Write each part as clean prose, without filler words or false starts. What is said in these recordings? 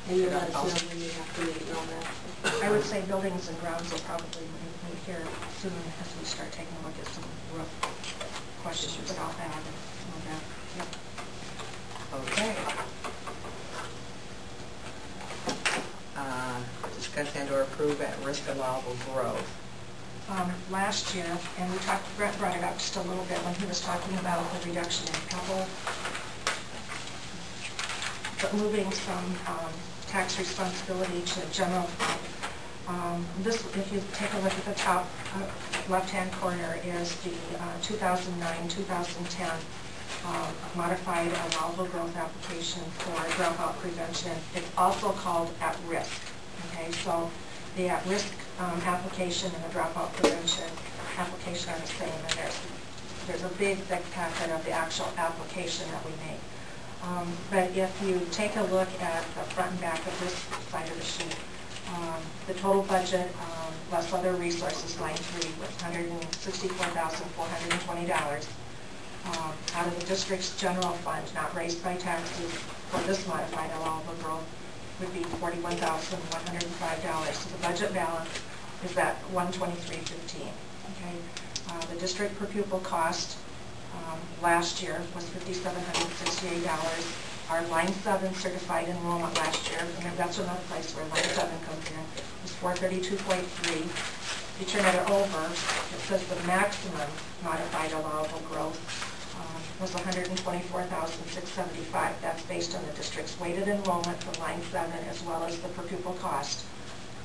And you let us know when you have to meet and all that. I would say buildings and grounds will probably meet here soon as we start taking a look at some roof questions about that and all that. Yep. Okay. Discuss and or approve at-risk allowable growth. Last year, and Brett brought it up just a little bit when he was talking about the reduction in pebble, but moving from tax responsibility to general fund. This, if you take a look at the top left-hand corner, is the 2009-2010 modified allowable growth application for dropout prevention. It's also called at-risk. Okay, so the at-risk application and the dropout prevention application are the same, and there's a big thick packet of the actual application that we make. But if you take a look at the front and back of this side of the sheet, the total budget, plus other resources, line 3, was $164,420. Out of the district's general fund, not raised by taxes, for this modified allowable growth, would be $41,105. So the budget balance is at $123.15. Okay, the district per pupil cost last year was $5,768. Our line 7 certified enrollment last year, and that's another place where line 7 comes in, was $432.3. If you turn it over, it says the maximum modified allowable growth was $124,675. That's based on the district's weighted enrollment for line 7 as well as the per pupil cost.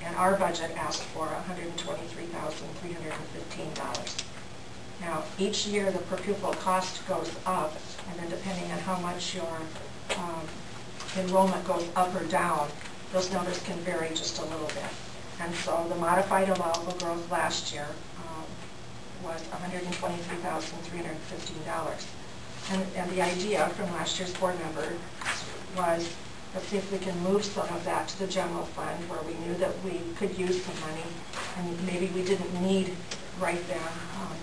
And our budget asked for $123,315. Now, each year the per pupil cost goes up, and then depending on how much your enrollment goes up or down, those numbers can vary just a little bit. And so the modified allowable growth last year was $123,315. And the idea from last year's board member was, let's see if we can move some of that to the general fund where we knew that we could use some money, and maybe we didn't need right then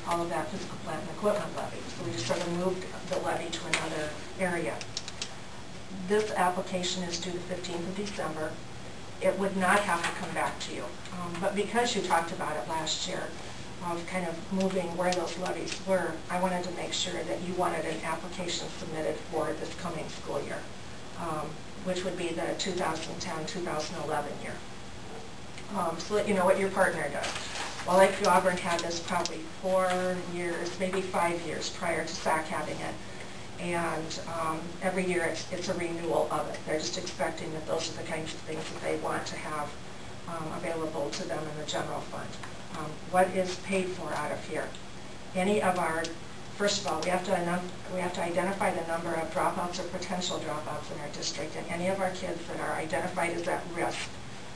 all of that physical plant and equipment levy. So we just sort of moved the levy to another area. This application is due the 15th of December. It would not have to come back to you. But because you talked about it last year, of kind of moving where those levies were, I wanted to make sure that you wanted an application submitted for this coming school year, which would be the 2010-2011 year. So that you know what your partner does. Well, Lakeview Auburn had this probably 4 years, maybe 5 years prior to SAC having it. And every year it's a renewal of it. They're just expecting that those are the kinds of things that they want to have available to them in the general fund. What is paid for out of here? Any of our, first of all, we have to identify the number of dropouts or potential dropouts in our district, and any of our kids that are identified as at risk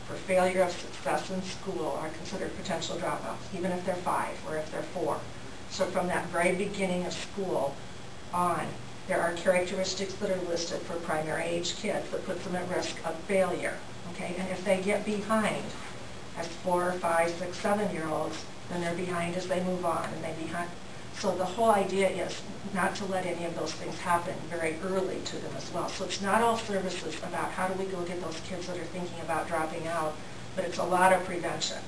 for failure of success in school are considered potential dropouts, even if they're 5 or if they're 4. So from that very beginning of school on, there are characteristics that are listed for primary age kids that puts them at risk of failure. Okay, and if they get behind as 4, 5, 6, 7-year-olds, then they're behind as they move on, and they behind. So the whole idea is not to let any of those things happen very early to them as well. So it's not all services about how do we go get those kids that are thinking about dropping out, but it's a lot of prevention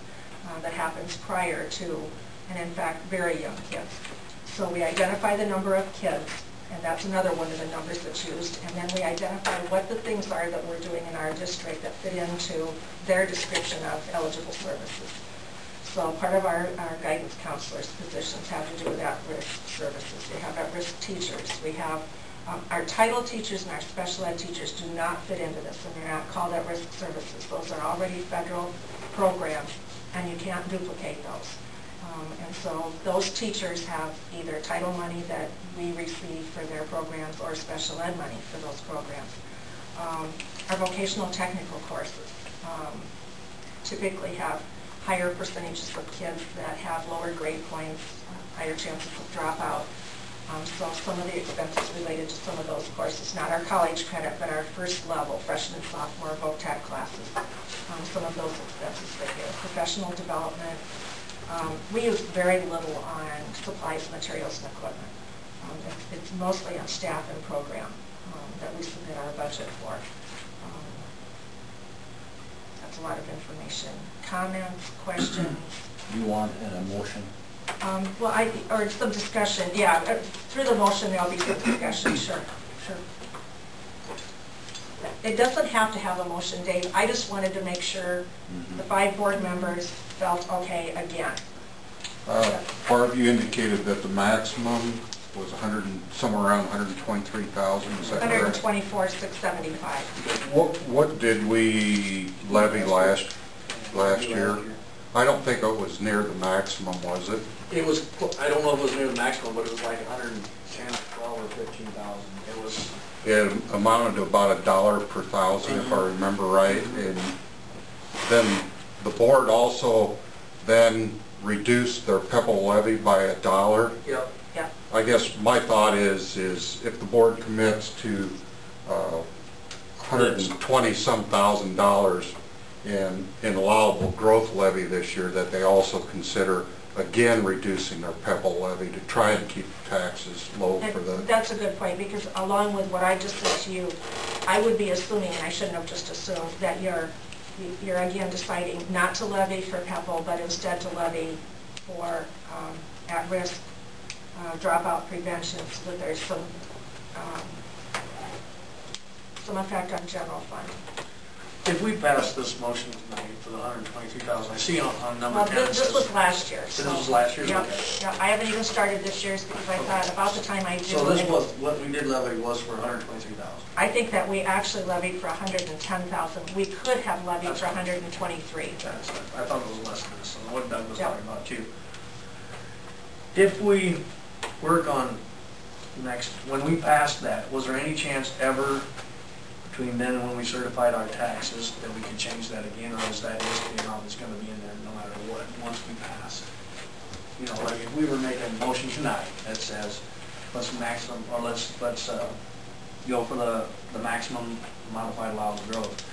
that happens prior to, and in fact, very young kids. So we identify the number of kids, and that's another one of the numbers that's used, and then we identify what the things are that we're doing in our district that fit into their description of eligible services. So part of our guidance counselors' positions have to do with at-risk services. We have at-risk teachers. We have our title teachers and our special ed teachers do not fit into this, and they're not called at-risk services. Those are already federal programs, and you can't duplicate those. And so those teachers have either title money that we receive for their programs or special ed money for those programs. Our vocational technical courses typically have higher percentages of kids that have lower grade points, higher chances of dropout. So some of the expenses related to some of those courses, not our college credit, but our first level, freshman and sophomore voc tech classes, some of those expenses that here. Professional development. We use very little on supplies, materials, and equipment. It's mostly on staff and program that we submit our budget for. That's a lot of information. Comments, questions? You want an emotion? Well, or some discussion, yeah. Through the motion, there'll be some discussion, sure. It doesn't have to have a motion, Dave. I just wanted to make sure the 5 board members felt okay again. Barb, you indicated that the maximum was somewhere around 123,000, is that correct? 124,675. What did we levy last year? I don't think it was near the maximum, was it? It was, I don't know if it was near the maximum, but it was like 110, 12, or 15,000. It was. It amounted to about $1 per thousand, if I remember right. And then the board also then reduced their PEPAL levy by $1. Yep. Yeah. I guess my thought is if the board commits to $120-some thousand in allowable growth levy this year, that they also consider again reducing their PEPAL levy to try and keep taxes low for the... That's a good point, because along with what I just said to you, I would be assuming, and I shouldn't have just assumed, that you're again deciding not to levy for PEPAL, but instead to levy for at-risk dropout prevention, so that there's some effect on general fund. If we pass this motion tonight for the 122,000, I see on number 10. Well, this was last year. This was last year's? Yeah, Okay. yeah, I haven't even started this year's because I thought about the time I do. So this was, what we did levy was for 123,000. I think that we actually levied for 110,000. We could have levied for 123. I thought it was less than this, so what Doug was Yeah. talking about too. If we work on next, when we passed that, was there any chance ever between then and when we certified our taxes that we could change that again, or is that just the amount that's going to be in there no matter what, once we pass? You know, like if we were making a motion tonight that says, let's maximum, or let's go for the maximum modified allowable growth,